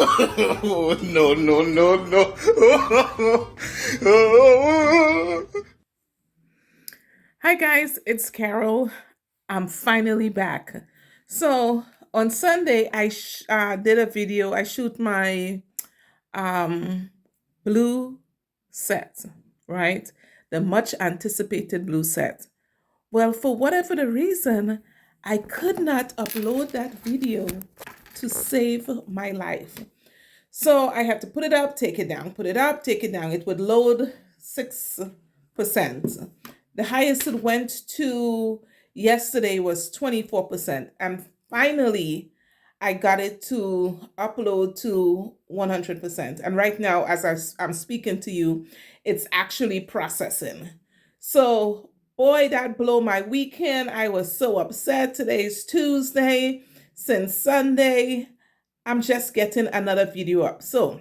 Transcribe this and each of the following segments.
Oh, no, no, no, no. Hi guys, it's Carol. I'm finally back. So on Sunday, I did a video. I shoot my um, blue set, right? The much anticipated blue set. Well, for whatever the reason, I could not upload that video to save my life. So I had to put it up, take it down, put it up, take it down. It would load 6%. The highest it went to yesterday was 24%. And finally, I got it to upload to 100%. And right now, as I'm speaking to you, it's actually processing. So, boy, that blew my weekend. I was so upset. Today's Tuesday. Since Sunday, I'm just getting another video up. So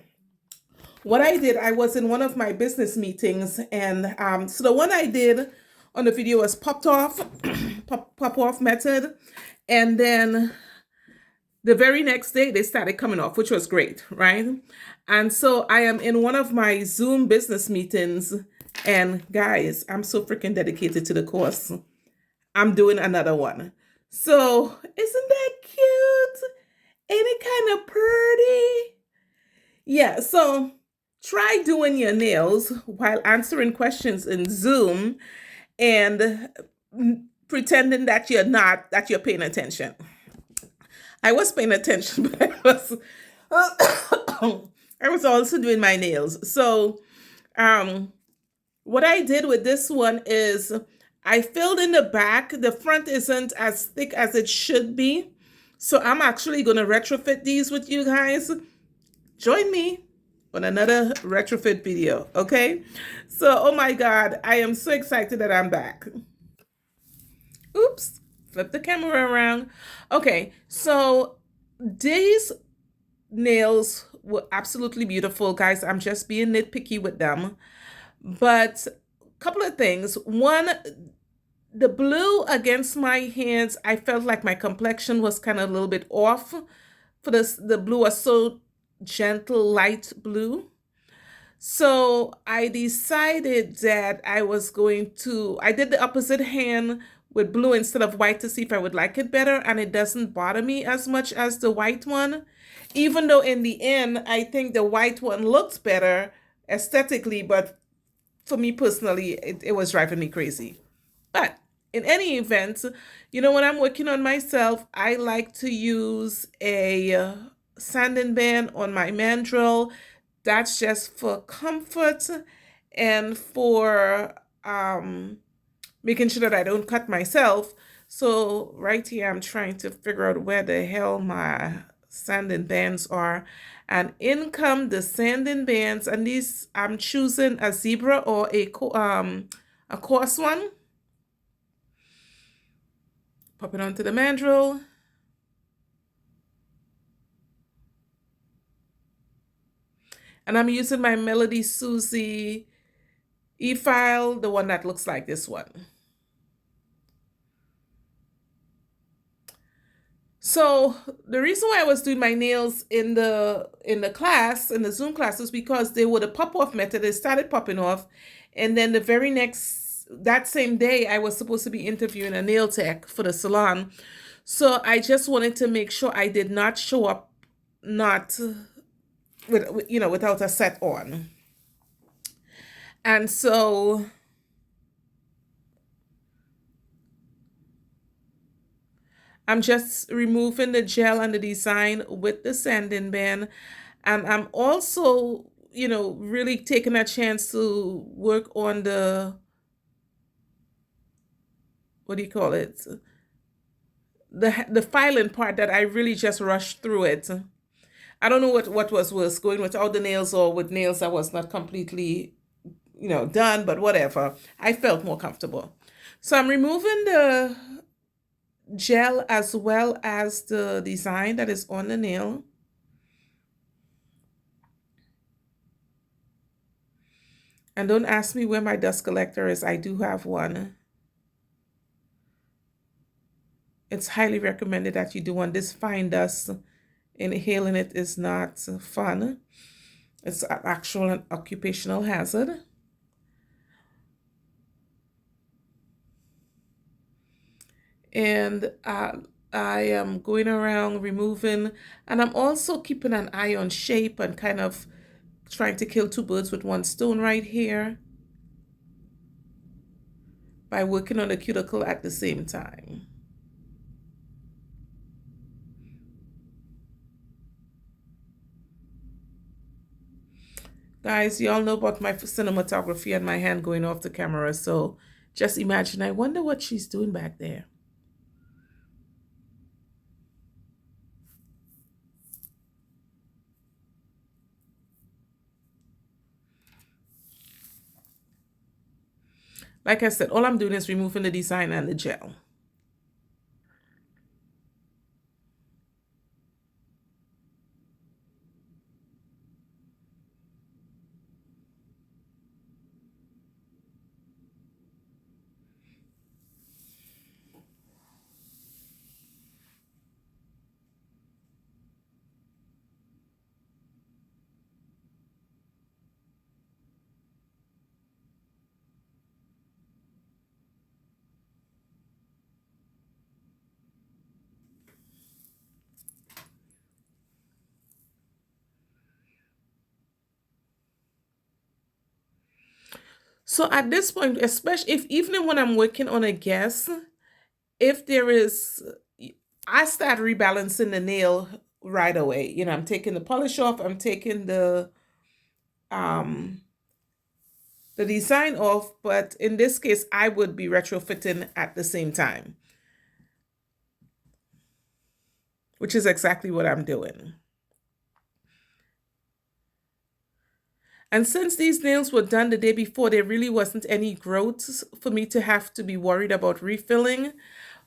what I did, I was in one of my business meetings, and so the one I did on the video was popped off, pop off method, and then the very next day they started coming off, which was great, right? And so I am in one of my Zoom business meetings, and guys, I'm so freaking dedicated to the course. I'm doing another one. So isn't that cute? Ain't it kind of pretty? Yeah, so try doing your nails while answering questions in Zoom and pretending that you're paying attention. I was paying attention, but I was also doing my nails. So what I did with this one is I filled in the back. The front isn't as thick as it should be. So I'm actually going to retrofit these with you guys. Join me on another retrofit video, okay? So, oh my God, I am so excited that I'm back. Oops, flip the camera around. Okay, so these nails were absolutely beautiful, guys. I'm just being nitpicky with them. But a couple of things. One, the blue against my hands, I felt like my complexion was kind of a little bit off. For this, the blue was so gentle, light blue. So I decided that I did the opposite hand with blue instead of white to see if I would like it better, and it doesn't bother me as much as the white one. Even though in the end, I think the white one looks better aesthetically, but for me personally, it was driving me crazy. But in any event, when I'm working on myself, I like to use a sanding band on my mandrel. That's just for comfort and for making sure that I don't cut myself. So right here, I'm trying to figure out where the hell my sanding bands are. And in come the sanding bands, and these I'm choosing a zebra or a coarse one. Pop it onto the mandrel. And I'm using my Melody Susie e-file, the one that looks like this one. So the reason why I was doing my nails in the Zoom class, was because they were the pop-off method. They started popping off. And then that same day, I was supposed to be interviewing a nail tech for the salon. So I just wanted to make sure I did not show up without a set on. And so I'm just removing the gel and the design with the sanding band. And I'm also, really taking a chance to work on what do you call it? The filing part that I really just rushed through it. I don't know what was worse, going without the nails or with nails that was not completely, done, but whatever. I felt more comfortable. So I'm removing the gel as well as the design that is on the nail. And don't ask me where my dust collector is. I do have one. It's highly recommended that you do one. This fine dust Inhaling it is not fun. It's an actual occupational hazard. And I am going around removing, and I'm also keeping an eye on shape and kind of trying to kill two birds with one stone right here by working on the cuticle at the same time. Guys, y'all know about my cinematography and my hand going off the camera, so just imagine, I wonder what she's doing back there. Like I said, all I'm doing is removing the design and the gel. So at this point, especially if even when I'm working on a guest, if there is, I start rebalancing the nail right away. You know, I'm taking the polish off, I'm taking um the design off, but in this case, I would be retrofitting at the same time, which is exactly what I'm doing. And since these nails were done the day before, there really wasn't any growth for me to have to be worried about refilling.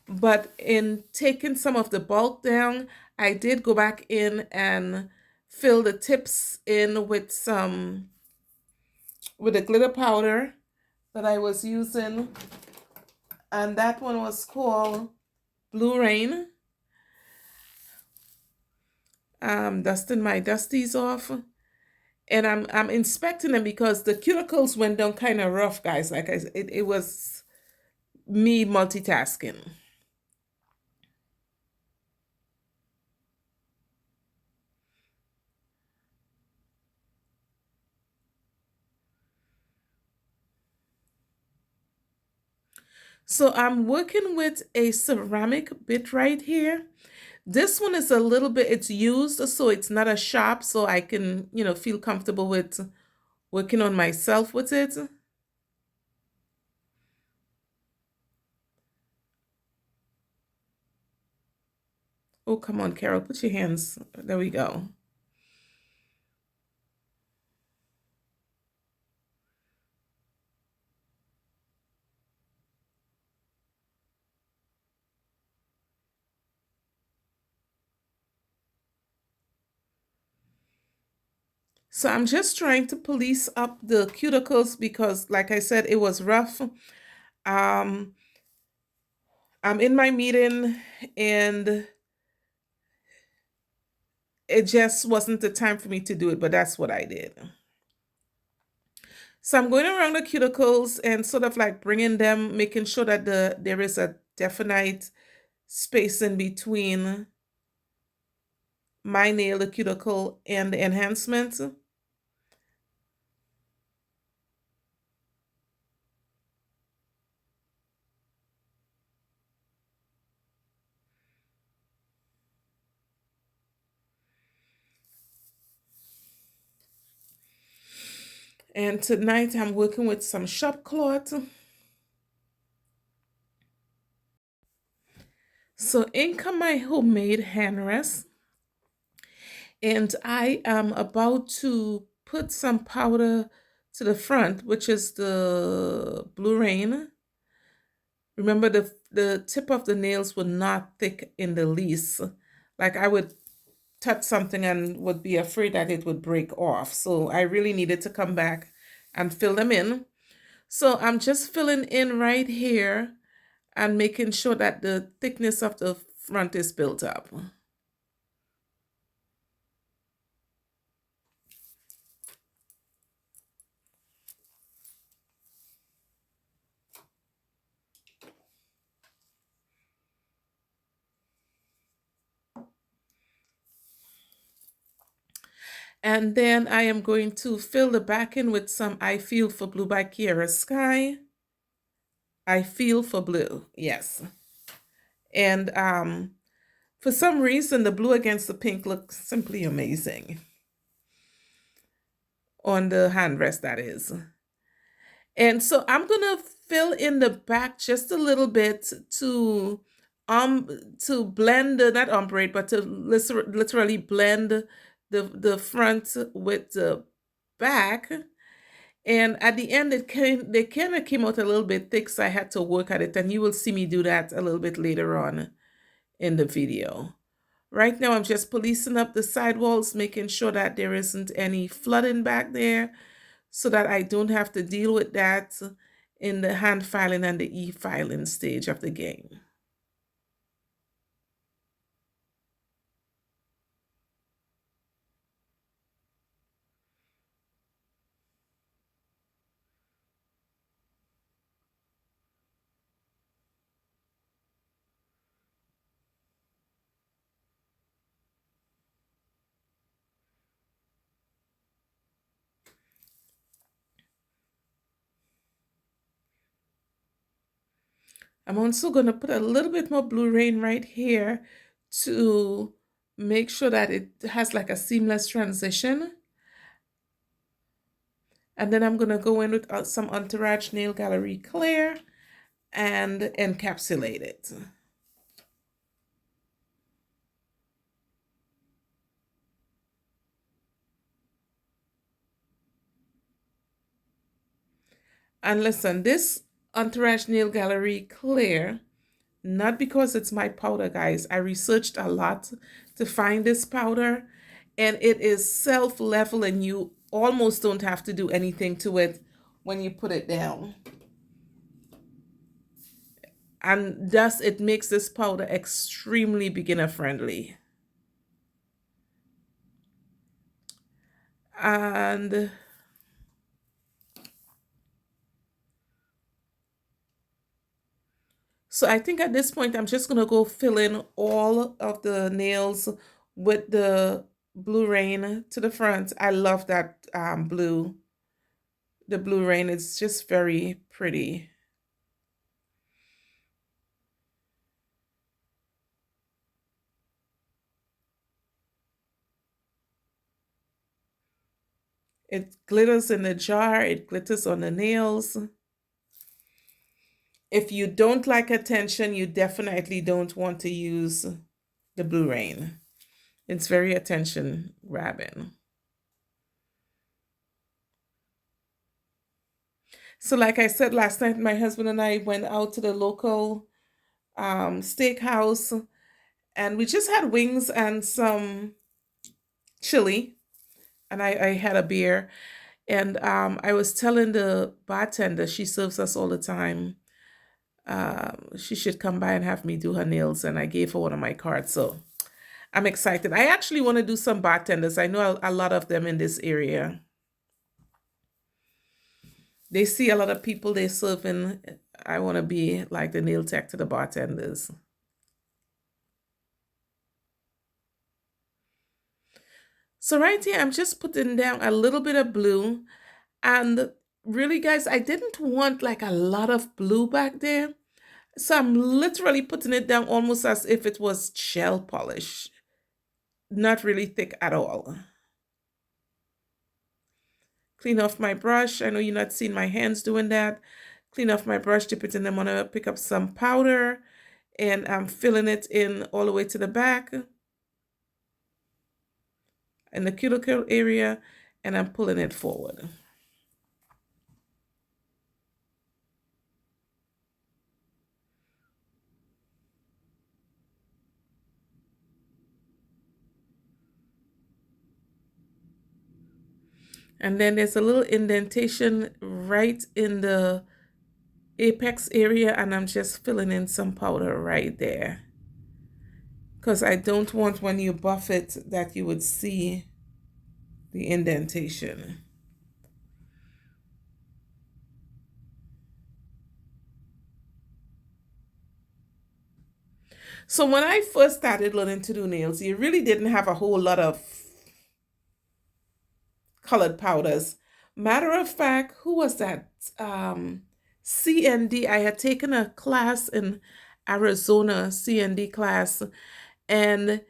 But in taking some of the bulk down, I did go back in and fill the tips in with a glitter powder that I was using. And that one was called Blue Rain. Dusting my dusties off. And I'm inspecting them because the cuticles went down kind of rough, guys. Like I said, it was me multitasking. So I'm working with a ceramic bit right here. This one is a little bit, it's used, so it's not as sharp, so I can, you know, feel comfortable with working on myself with it. Oh, come on, Carol, put your hands. There we go. So I'm just trying to police up the cuticles because, like I said, it was rough. I'm in my meeting and it just wasn't the time for me to do it, but that's what I did. So I'm going around the cuticles and sort of like bringing them, making sure that there is a definite space in between my nail, the cuticle, and the enhancement. And tonight I'm working with some shop cloth. So in come my homemade hand rest. And I am about to put some powder to the front, which is the Blue Rain. Remember, the tip of the nails were not thick in the least. Like I would touch something and would be afraid that it would break off. So I really needed to come back and fill them in. So I'm just filling in right here and making sure that the thickness of the front is built up. And then I am going to fill the back in with some I Feel for Blue by Kiara Sky. I Feel for Blue, yes. And for some reason, the blue against the pink looks simply amazing. On the hand rest, that is. And so I'm gonna fill in the back just a little bit to blend not ombre, but to literally blend the front with the back. And at the end, they kind of came out a little bit thick, so I had to work at it. And you will see me do that a little bit later on in the video. Right now, I'm just policing up the sidewalls, making sure that there isn't any flooding back there, so that I don't have to deal with that in the hand filing and the e-filing stage of the game. I'm also going to put a little bit more blue rain right here to make sure that it has like a seamless transition. And then I'm going to go in with some Entourage Nail Gallery Clear and encapsulate it. And listen, this Entourage Nail Gallery Clear, not because it's my powder, guys. I researched a lot to find this powder, and it is self-level, and you almost don't have to do anything to it when you put it down. And thus, it makes this powder extremely beginner-friendly. And so I think at this point, I'm just going to go fill in all of the nails with the blue rain to the front. I love that blue. The blue rain is just very pretty. It glitters in the jar. It glitters on the nails. If you don't like attention, you definitely don't want to use the blue rain. It's very attention grabbing. So like I said last night, my husband and I went out to the local steakhouse, and we just had wings and some chili, and I had a beer. And I was telling the bartender, she serves us all the time, she should come by and have me do her nails, and I gave her one of my cards. So I'm excited. I actually want to do some bartenders. I know a lot of them in this area. They see a lot of people they serving. I want to be like the nail tech to the bartenders. So right here, I'm just putting down a little bit of blue. And really, guys, I didn't want like a lot of blue back there. So I'm literally putting it down almost as if it was gel polish. Not really thick at all. Clean off my brush. I know you're not seeing my hands doing that. Clean off my brush, dip it in. I'm gonna pick up some powder, and I'm filling it in all the way to the back in the cuticle area, and I'm pulling it forward. And then there's a little indentation right in the apex area, and I'm just filling in some powder right there, because I don't want when you buff it that you would see the indentation. So when I first started learning to do nails, you really didn't have a whole lot of colored powders. Matter of fact, who was that? CND. I had taken a class in Arizona, CND class, and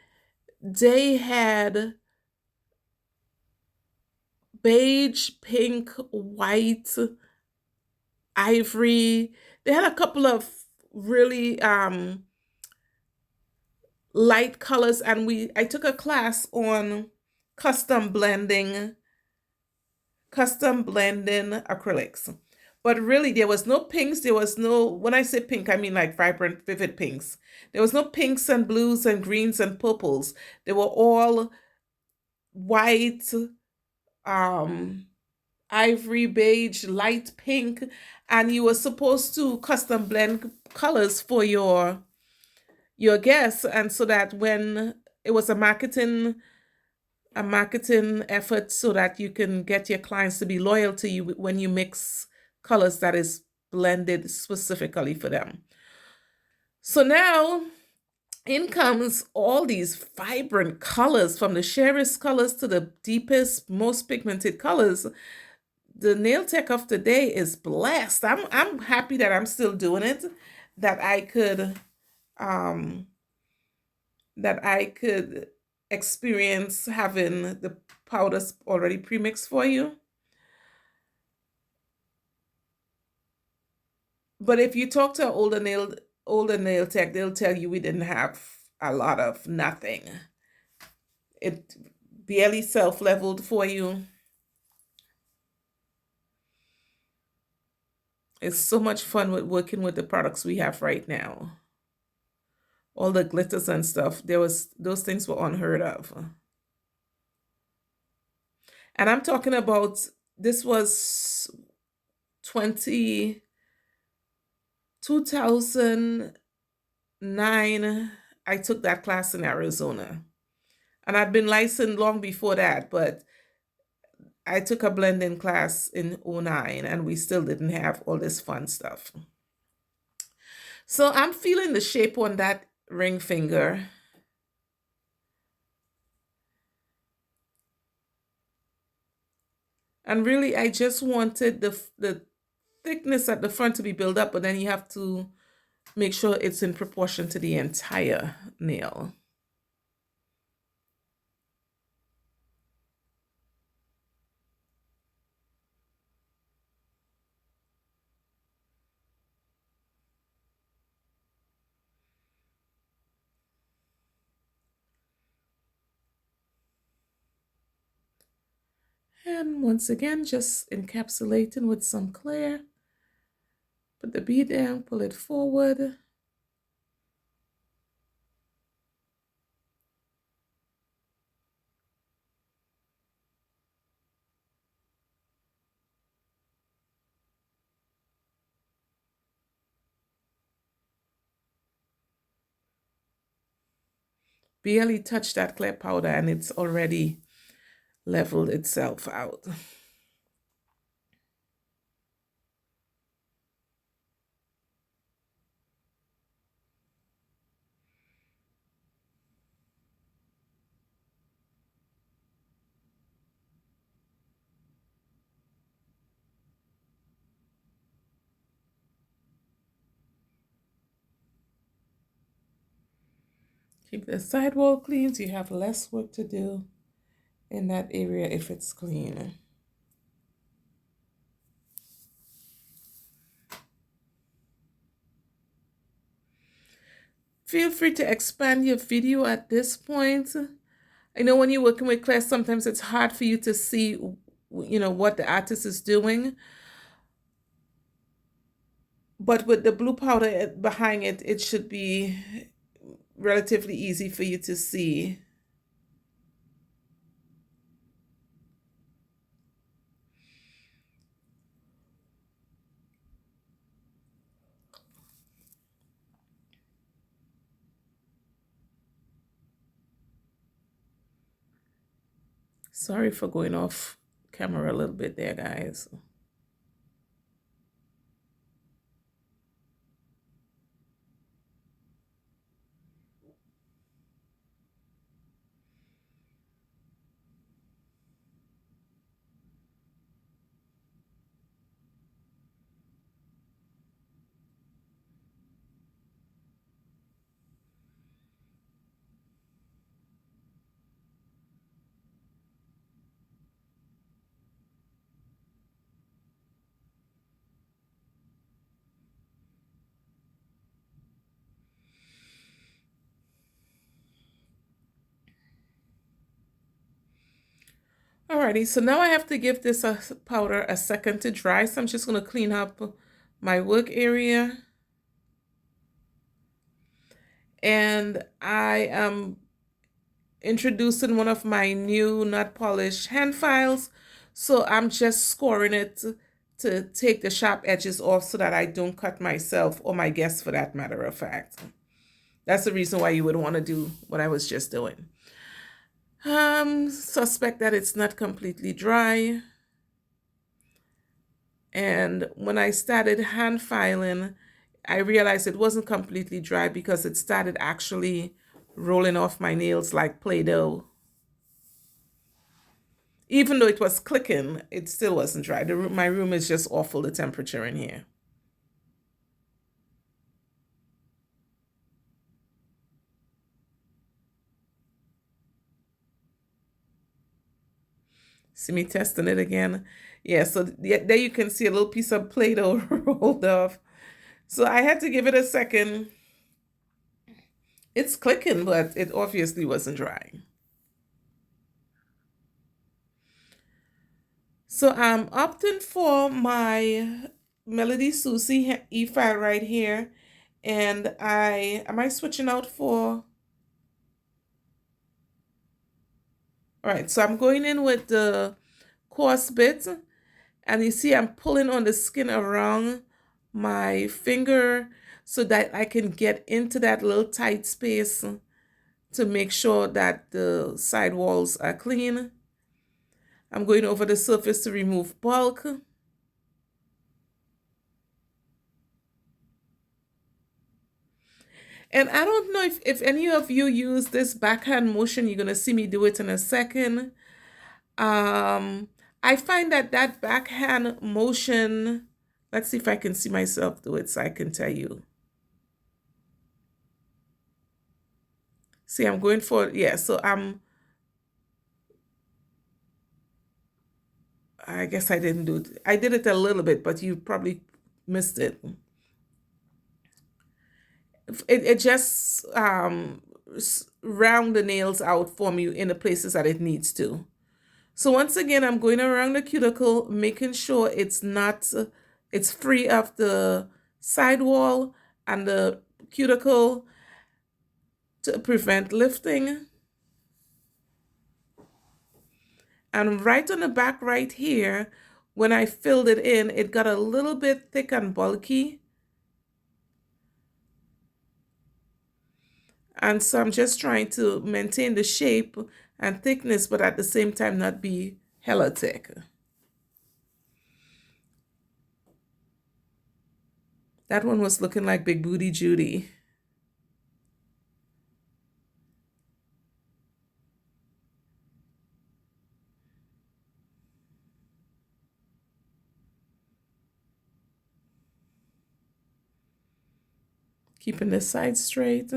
they had beige, pink, white, ivory. They had a couple of really light colors, and I took a class on custom blending acrylics. But really, there was no pinks. There was no, when I say pink, I mean like vibrant, vivid pinks. There was no pinks and blues and greens and purples. They were all white, um, ivory, beige, light pink, and you were supposed to custom blend colors for your guests, and so that when it was a marketing effort so that you can get your clients to be loyal to you when you mix colors that is blended specifically for them. So now in comes all these vibrant colors, from the sheerest colors to the deepest, most pigmented colors. The nail tech of today is blessed. I'm happy that I'm still doing it, that I could experience having the powders already pre-mixed for you. But if you talk to an older nail tech, they'll tell you we didn't have a lot of nothing. It barely self-leveled for you. It's so much fun with working with the products we have right now. All the glitters and stuff, those things were unheard of. And I'm talking about, this was 2009. I took that class in Arizona. And I'd been licensed long before that, but I took a blending class in 2009, and we still didn't have all this fun stuff. So I'm feeling the shape on that ring finger. And really, I just wanted the thickness at the front to be built up, but then you have to make sure it's in proportion to the entire nail. And once again, just encapsulating with some clear. Put the bead down, pull it forward. Barely touch that clear powder and it's already leveled itself out. Keep the sidewall clean so you have less work to do in that area if it's clean. Feel free to expand your video at this point. I know when you're working with class, sometimes it's hard for you to see, what the artist is doing. But with the blue powder behind it, it should be relatively easy for you to see. Sorry for going off camera a little bit there, guys. Alrighty, so now I have to give this powder a second to dry. So I'm just going to clean up my work area. And I am introducing one of my new not polished hand files. So I'm just scoring it to take the sharp edges off so that I don't cut myself or my guests, for that matter of fact. That's the reason why you would want to do what I was just doing. Suspect that it's not completely dry. And when I started hand filing, I realized it wasn't completely dry because it started actually rolling off my nails like Play-Doh. Even though it was clicking, it still wasn't dry. My room is just awful, the temperature in here. See me testing it again? Yeah, so there you can see a little piece of Play-Doh rolled off. So I had to give it a second. It's clicking, but it obviously wasn't dry. So I'm opting for my Melody Susie E file right here. And am I switching out for? All right, so I'm going in with the coarse bit, and you see I'm pulling on the skin around my finger so that I can get into that little tight space to make sure that the side walls are clean. I'm going over the surface to remove bulk. And I don't know if any of you use this backhand motion. You're going to see me do it in a second. I find that backhand motion, let's see if I can see myself do it so I can tell you. See, I'm going for, yeah, so I guess I didn't do it. I did it a little bit, but you probably missed it. It just round the nails out for me in the places that it needs to. So once again, I'm going around the cuticle, making sure it's free of the sidewall and the cuticle to prevent lifting. And right on the back right here, when I filled it in, it got a little bit thick and bulky. And so I'm just trying to maintain the shape and thickness, but at the same time not be hella thick. That one was looking like Big Booty Judy. Keeping the sides straight.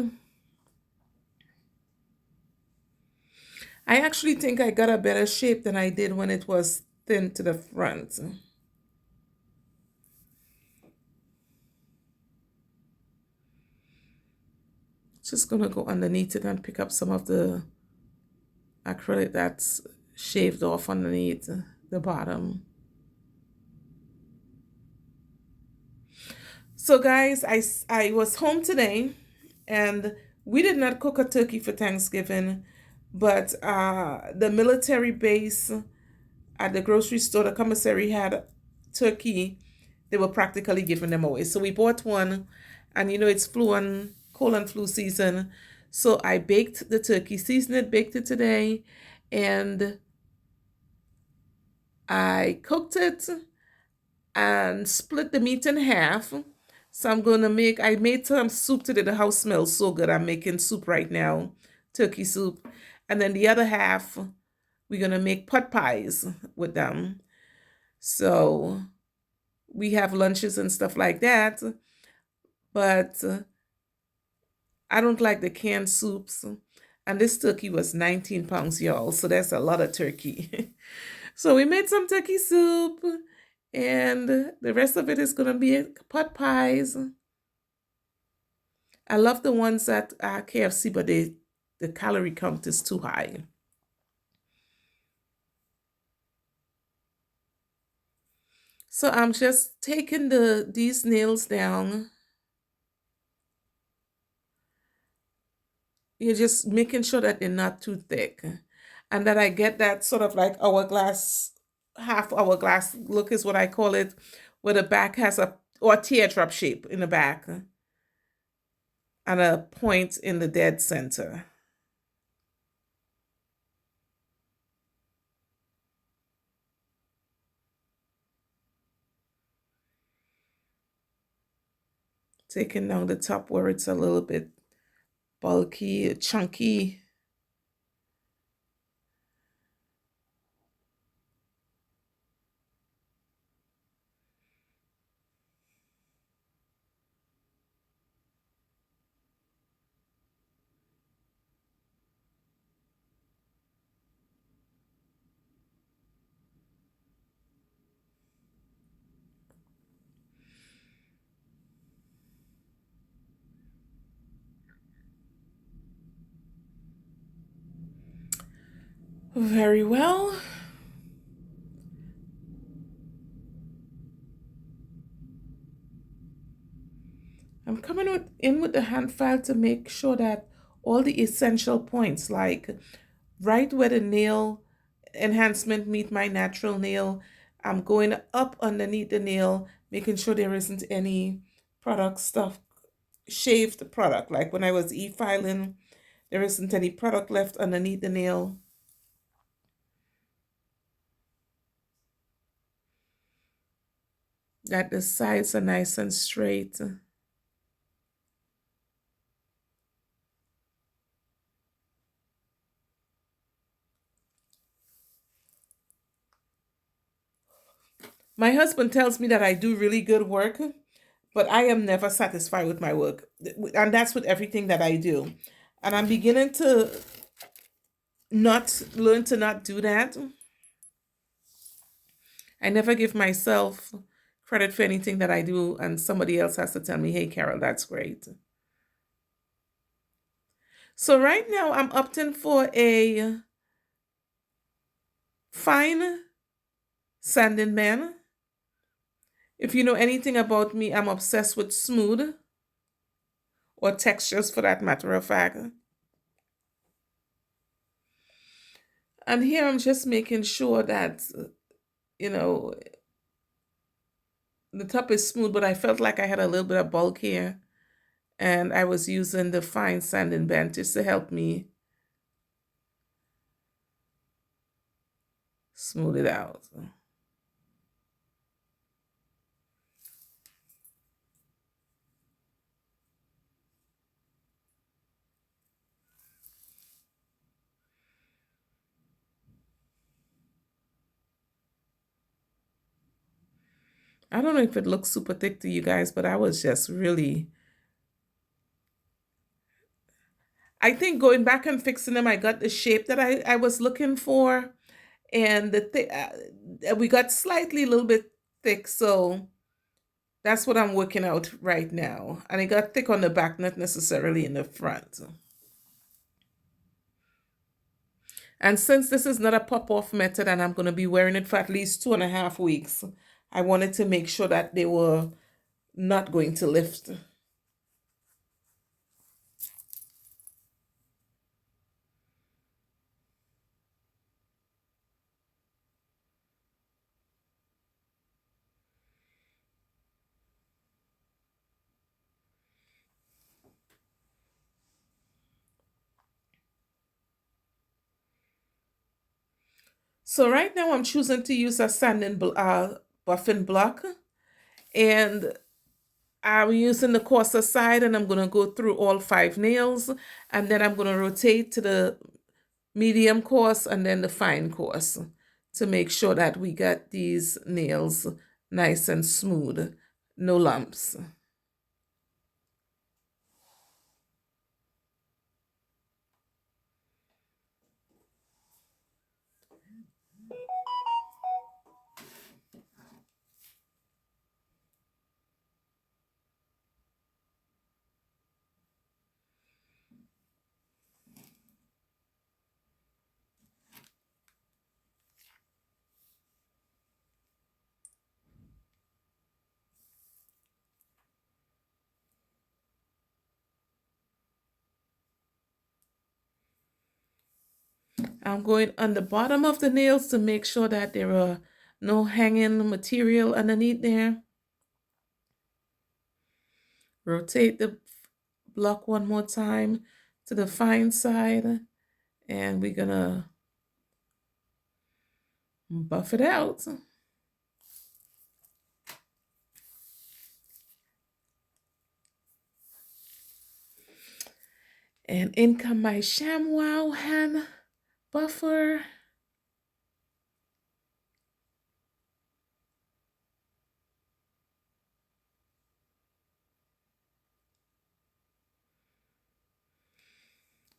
I actually think I got a better shape than I did when it was thin to the front. Just gonna go underneath it and pick up some of the acrylic that's shaved off underneath the bottom. So guys, I was home today and we did not cook a turkey for Thanksgiving, but the military base at the grocery store, the commissary had turkey. They were practically giving them away. So we bought one, and you know it's cold and flu season. So I baked the turkey, seasoned it, baked it today, and I cooked it and split the meat in half. So I made some soup today. The house smells so good. I'm making soup right now, turkey soup. And then the other half, we're gonna make pot pies with them. So we have lunches and stuff like that. But I don't like the canned soups. And this turkey was 19 pounds, y'all. So that's a lot of turkey. So we made some turkey soup. And the rest of it is going to be pot pies. I love the ones at KFC, but the calorie count is too high. So I'm just taking these nails down. You're just making sure that they're not too thick, and that I get that sort of like hourglass, half hourglass look is what I call it, where the back has a or teardrop shape in the back and a point in the dead center. Taking down the top where it's a little bit bulky, chunky. Very well. I'm coming in with the hand file to make sure that all the essential points, like right where the nail enhancement meet my natural nail, I'm going up underneath the nail, making sure there isn't any product stuff, shaved product. Like when I was e-filing, there isn't any product left underneath the nail. That the sides are nice and straight. My husband tells me that I do really good work, but I am never satisfied with my work. And that's with everything that I do. And I'm beginning to not learn to not do that. I never give myself credit for anything that I do, and somebody else has to tell me, hey, Carol, that's great. So right now I'm opting for a fine sanding man. If you know anything about me, I'm obsessed with smooth or textures for that matter of fact. And here I'm just making sure that, you know, the top is smooth, but I felt like I had a little bit of bulk here. And I was using the fine sanding band just to help me smooth it out. I don't know if it looks super thick to you guys, but I was just really, I think going back and fixing them, I got the shape that I was looking for. And we got slightly a little bit thick. So that's what I'm working out right now. And it got thick on the back, not necessarily in the front. And since this is not a pop-off method and I'm going to be wearing it for at least 2.5 weeks, I wanted to make sure that they were not going to lift. So right now I'm choosing to use a buffing block, and I'm using the coarser side, and I'm going to go through all 5 nails, and then I'm going to rotate to the medium coarse and then the fine coarse to make sure that we got these nails nice and smooth, no lumps. I'm going on the bottom of the nails to make sure that there are no hanging material underneath there. Rotate the block one more time to the fine side, and we're gonna buff it out. And in come my ShamWow hand buffer.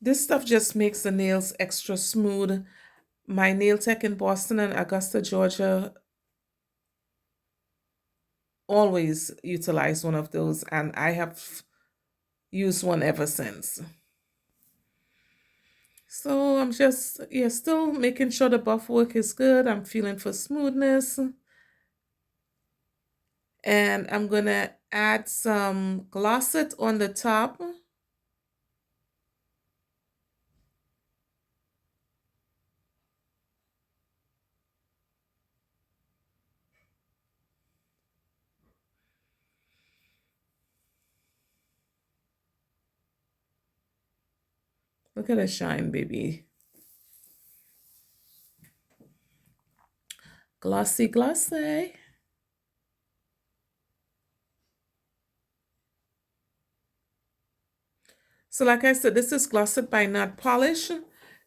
This stuff just makes the nails extra smooth. My nail tech in Boston and Augusta, Georgia always utilize one of those, and I have used one ever since. So I'm just, still making sure the buff work is good. I'm feeling for smoothness. And I'm gonna add some glossit on the top. Look at the shine, baby. Glossy, glossy. So like I said, this is Glossit by Not Polish.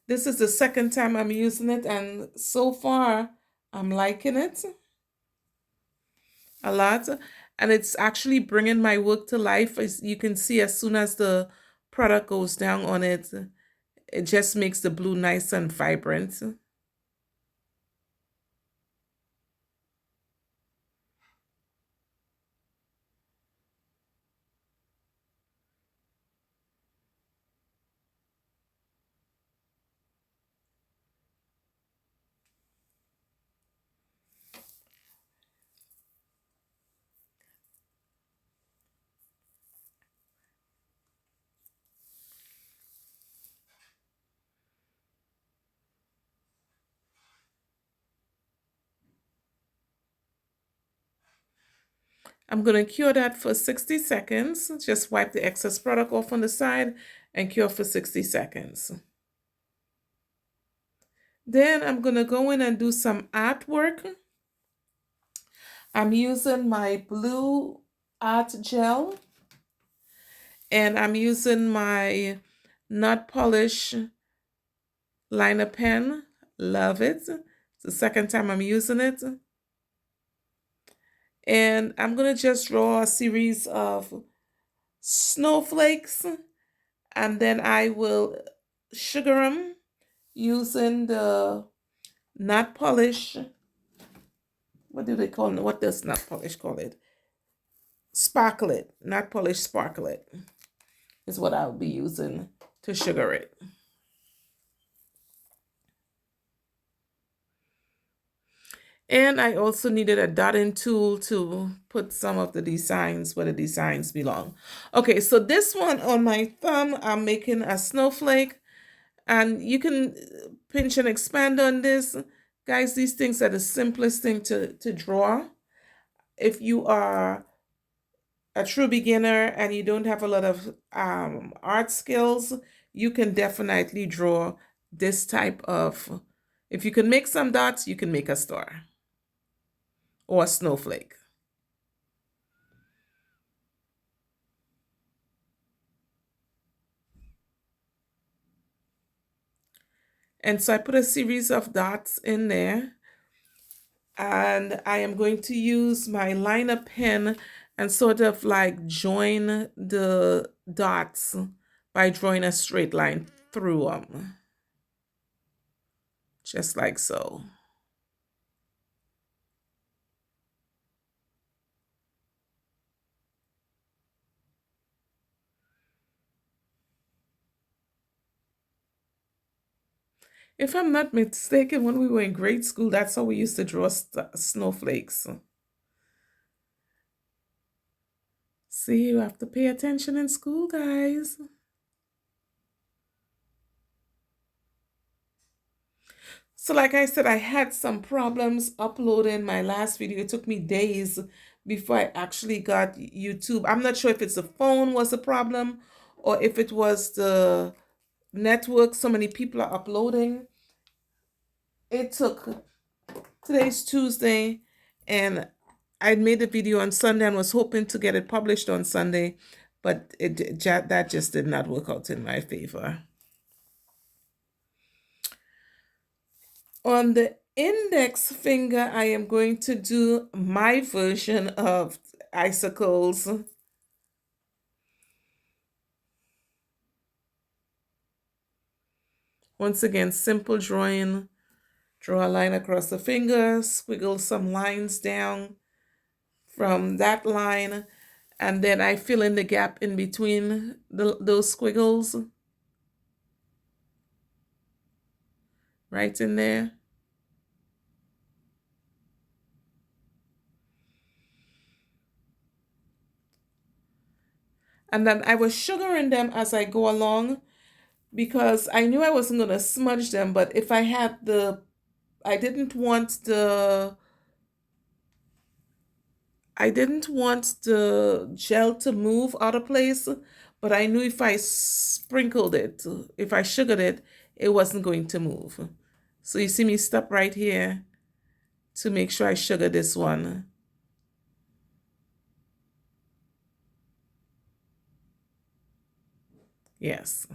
This is the second time I'm using it, and so far I'm liking it a lot. And it's actually bringing my work to life. As you can see, as soon as the product goes down on it, it just makes the blue nice and vibrant. I'm going to cure that for 60 seconds. Just wipe the excess product off on the side and cure for 60 seconds. Then I'm going to go in and do some artwork. I'm using my blue art gel, and I'm using my Not Polish liner pen. Love it. It's the second time I'm using it. And I'm going to just draw a series of snowflakes, and then I will sugar them using the Not Polish. What do they call it? What does Not Polish call it? Sparkle it. Not Polish Sparkle it is what I'll be using to sugar it. And I also needed a dotting tool to put some of the designs where the designs belong. Okay, so this one on my thumb, I'm making a snowflake. And you can pinch and expand on this. Guys, these things are the simplest thing to draw. If you are a true beginner and you don't have a lot of art skills, you can definitely draw this type of, if you can make some dots, you can make a star or a snowflake. And so I put a series of dots in there, and I am going to use my liner pen and sort of like join the dots by drawing a straight line through them, just like so. If I'm not mistaken, when we were in grade school, that's how we used to draw snowflakes. See, you have to pay attention in school, guys. So like I said, I had some problems uploading my last video. It took me days before I actually got YouTube. I'm not sure if it's the phone was the problem or if it was the network. So many people are uploading. It took, today's Tuesday, and I made a video on Sunday and was hoping to get it published on Sunday, but that just did not work out in my favor. On the index finger, I am going to do my version of icicles. Once again, simple drawing. Draw a line across the finger, squiggle some lines down from that line, and then I fill in the gap in between those squiggles. Right in there. And then I was sugaring them as I go along because I knew I wasn't going to smudge them, but if I had I didn't want the gel to move out of place, but I knew if I sprinkled it, if I sugared it, it wasn't going to move. So you see me stop right here to make sure I sugar this one. Yes.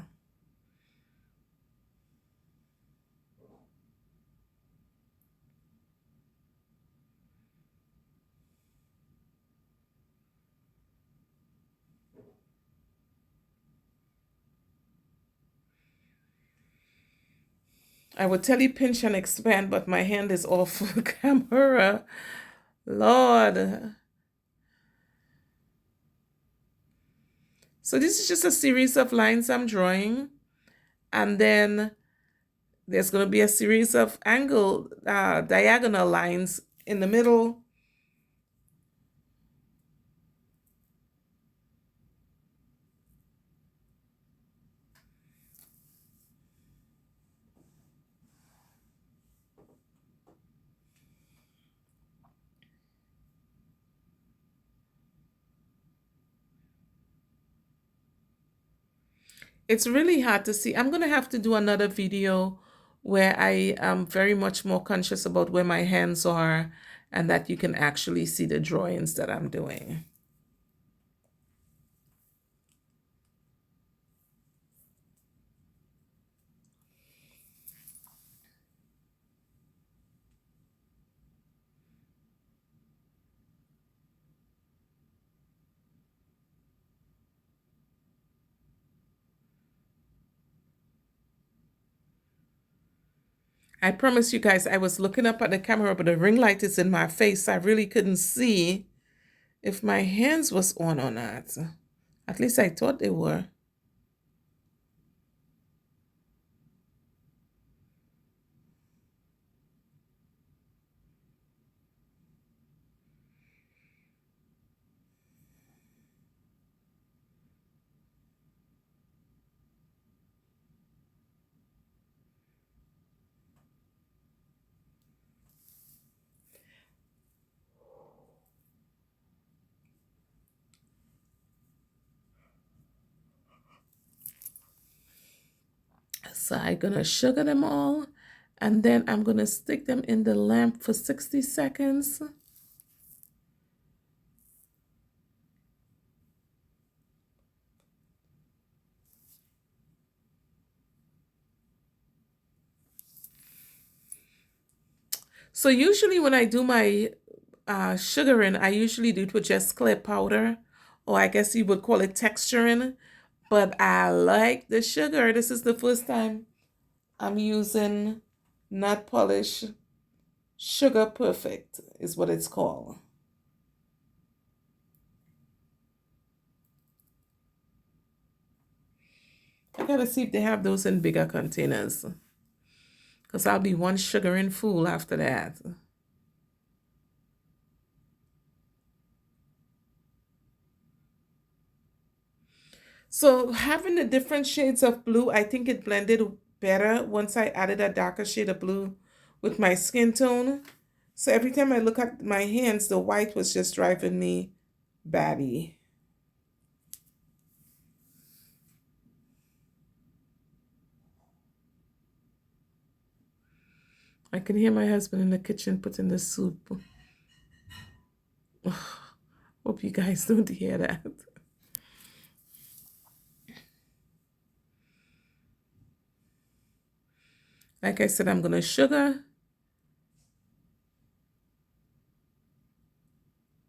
I would tell you pinch and expand, but my hand is off camera. Lord. So this is just a series of lines I'm drawing. And then there's going to be a series of diagonal lines in the middle. It's really hard to see. I'm going to have to do another video where I am very much more conscious about where my hands are and that you can actually see the drawings that I'm doing. I promise you guys, I was looking up at the camera, but the ring light is in my face. I really couldn't see if my hands was on or not. At least I thought they were. So I'm gonna sugar them all, and then I'm gonna stick them in the lamp for 60 seconds. So usually when I do my sugaring, I usually do it with just clear powder, or I guess you would call it texturing, but I like the sugar. This is the first time I'm using not polish. Sugar Perfect is what it's called. I gotta see if they have those in bigger containers, because I'll be one sugaring fool after that. So having the different shades of blue, I think it blended better once I added a darker shade of blue with my skin tone. So every time I look at my hands, the white was just driving me batty. I can hear my husband in the kitchen putting the soup. Hope you guys don't hear that. Like I said, I'm going to sugar.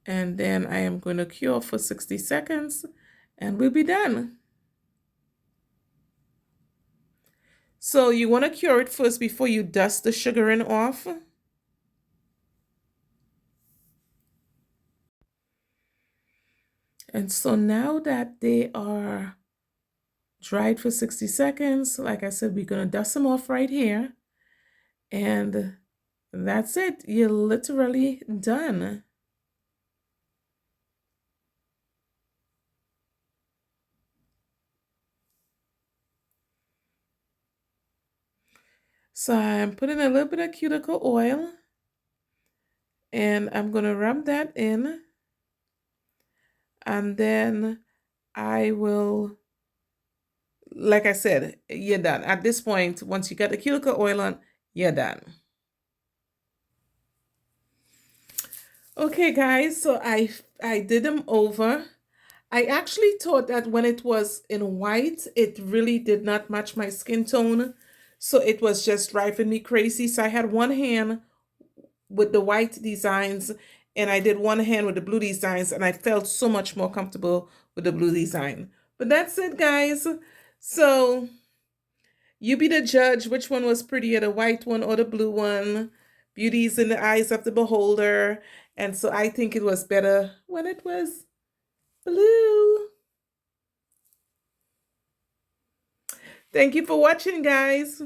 And then I am going to cure for 60 seconds and we'll be done. So you want to cure it first before you dust the sugaring off. And so now that they are dried for 60 seconds, like I said, we're going to dust them off right here. And that's it. You're literally done. So I'm putting a little bit of cuticle oil and I'm going to rub that in. And then I will, like I said, you're done. At this point, once you get the cuticle oil on, you're done. Okay, guys, so I did them over. I actually thought that when it was in white, it really did not match my skin tone. So it was just driving me crazy. So I had one hand with the white designs and I did one hand with the blue designs and I felt so much more comfortable with the blue design. But that's it, guys. So you be the judge which one was prettier, the white one or the blue one. Beauty is in the eyes of the beholder. And so I think it was better when it was blue. Thank you for watching, guys.